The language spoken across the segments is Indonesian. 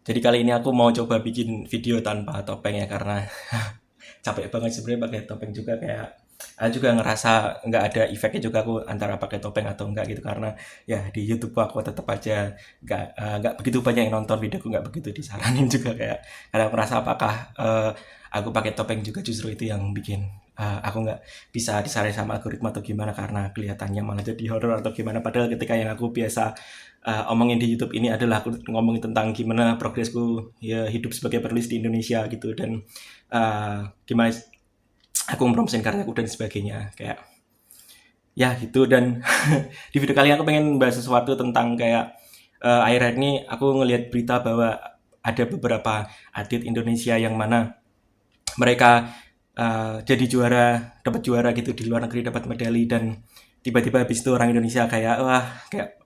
Jadi kali ini aku mau coba bikin video tanpa topeng ya karena capek banget sebenarnya pakai topeng juga kayak aku juga ngerasa nggak ada efeknya juga aku antara pakai topeng atau enggak gitu karena ya di YouTube aku tetap aja nggak begitu banyak yang nonton videoku nggak begitu disaranin juga kayak karena aku merasa apakah aku pakai topeng juga justru itu yang bikin aku nggak bisa disaranin sama algoritma atau gimana karena kelihatannya malah jadi horor atau gimana padahal ketika yang aku biasa omongin di YouTube ini adalah aku ngomongin tentang gimana progresku ya hidup sebagai penulis di Indonesia gitu dan gimana aku mempromosikan karyaku dan sebagainya kayak ya gitu dan di video kali ini aku pengen bahas sesuatu tentang kayak akhir-akhir ini aku ngelihat berita bahwa ada beberapa atlet Indonesia yang mana mereka jadi juara dapat juara gitu di luar negeri dapat medali dan tiba-tiba habis itu orang Indonesia kayak wah kayak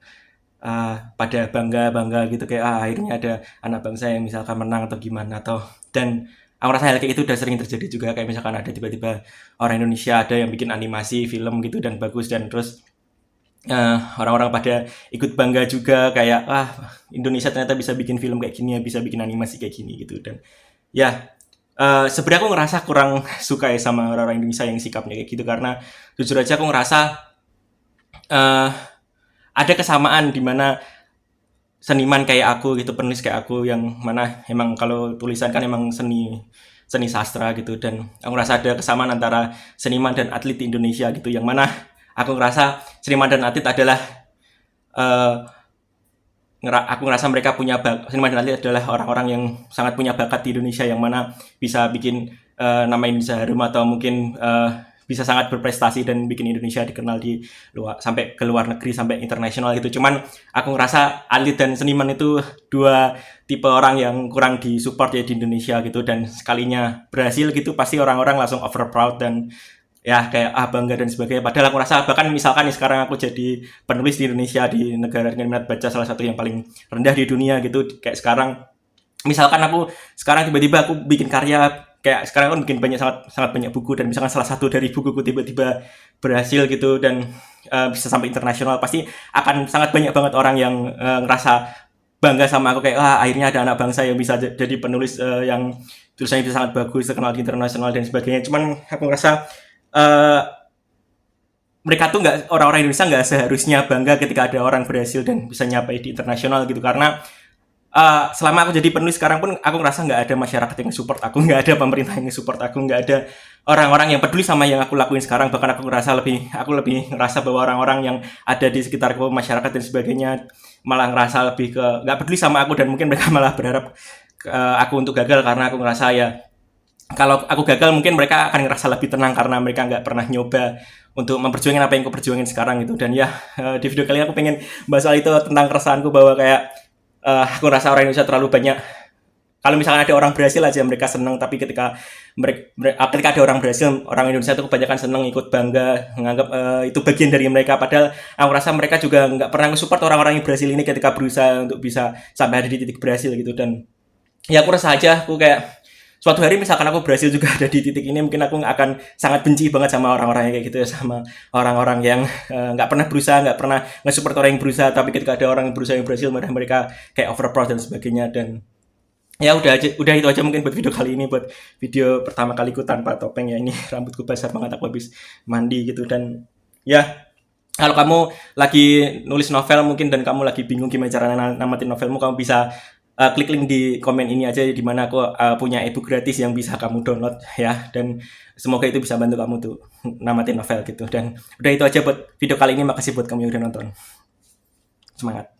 pada bangga-bangga gitu kayak akhirnya ada anak bangsa yang misalkan menang atau gimana atau dan aku rasa hal kayak itu udah sering terjadi juga kayak misalkan ada tiba-tiba orang Indonesia ada yang bikin animasi film gitu dan bagus dan terus orang-orang pada ikut bangga juga kayak Indonesia ternyata bisa bikin film kayak gini ya bisa bikin animasi kayak gini gitu dan ya sebenarnya aku ngerasa kurang suka ya sama orang-orang Indonesia yang sikapnya kayak gitu karena jujur aja aku ngerasa eh, ada kesamaan di mana seniman kayak aku gitu penulis kayak aku yang mana emang kalau tulisan kan emang seni seni sastra gitu dan aku ngerasa ada kesamaan antara seniman dan atlet di Indonesia gitu yang mana aku ngerasa seniman dan atlet adalah eh, aku ngerasa mereka punya seniman dan atlet adalah orang-orang yang sangat punya bakat di Indonesia yang mana bisa bikin nama Indonesia harum atau mungkin bisa sangat berprestasi dan bikin Indonesia dikenal di luar sampai ke luar negeri sampai internasional gitu. Cuman aku ngerasa atlet dan seniman itu dua tipe orang yang kurang disupport ya di Indonesia gitu dan sekalinya berhasil gitu pasti orang-orang langsung over proud dan ya kayak bangga dan sebagainya padahal aku rasa bahkan misalkan nih sekarang aku jadi penulis di Indonesia di negara dengan minat baca salah satu yang paling rendah di dunia gitu kayak sekarang misalkan aku sekarang tiba-tiba aku bikin karya kayak sekarang kan bikin banyak sangat sangat banyak buku dan misalkan salah satu dari bukuku tiba-tiba berhasil gitu dan bisa sampai internasional pasti akan sangat banyak banget orang yang ngerasa bangga sama aku kayak akhirnya ada anak bangsa yang bisa jadi penulis yang tulisannya bisa sangat bagus terkenal di internasional dan sebagainya cuman aku ngerasa eh, mereka tuh nggak orang-orang Indonesia nggak seharusnya bangga ketika ada orang berhasil dan bisa nyampai di internasional gitu karena selama aku jadi penulis sekarang pun aku ngerasa nggak ada masyarakat yang support aku nggak ada pemerintah yang support aku nggak ada orang-orang yang peduli sama yang aku lakuin sekarang bahkan aku lebih ngerasa bahwa orang-orang yang ada di sekitarku masyarakat dan sebagainya malah ngerasa lebih ke nggak peduli sama aku dan mungkin mereka malah berharap aku untuk gagal karena aku ngerasa ya kalau aku gagal mungkin mereka akan ngerasa lebih tenang karena mereka nggak pernah nyoba untuk memperjuangkan apa yang aku perjuangin sekarang gitu dan ya di video kali ini aku pengen bahas soal itu tentang keresahanku bahwa kayak aku rasa orang Indonesia terlalu banyak kalau misalnya ada orang berhasil aja mereka senang tapi ketika ada orang berhasil orang Indonesia itu kebanyakan senang ikut bangga menganggap itu bagian dari mereka padahal aku rasa mereka juga nggak pernah support orang-orang yang berhasil ini ketika berusaha untuk bisa sampai ada di titik berhasil gitu dan ya aku rasa aja aku kayak suatu hari misalkan aku berhasil juga ada di titik ini mungkin aku akan sangat benci banget sama orang-orang yang kayak gitu ya sama orang-orang yang nggak pernah berusaha nggak pernah nge-support orang yang berusaha tapi ketika ada orang yang berusaha yang berhasil mereka kayak overproud dan sebagainya dan ya udah itu aja mungkin buat video kali ini buat video pertama kaliku tanpa topeng ya ini rambutku basah banget aku habis mandi gitu dan ya kalau kamu lagi nulis novel mungkin dan kamu lagi bingung gimana cara namatin novelmu kamu bisa klik link di komen ini aja di mana aku punya ebook gratis yang bisa kamu download ya dan semoga itu bisa bantu kamu tuh namatin novel gitu dan udah itu aja buat video kali ini makasih buat kamu yang udah nonton semangat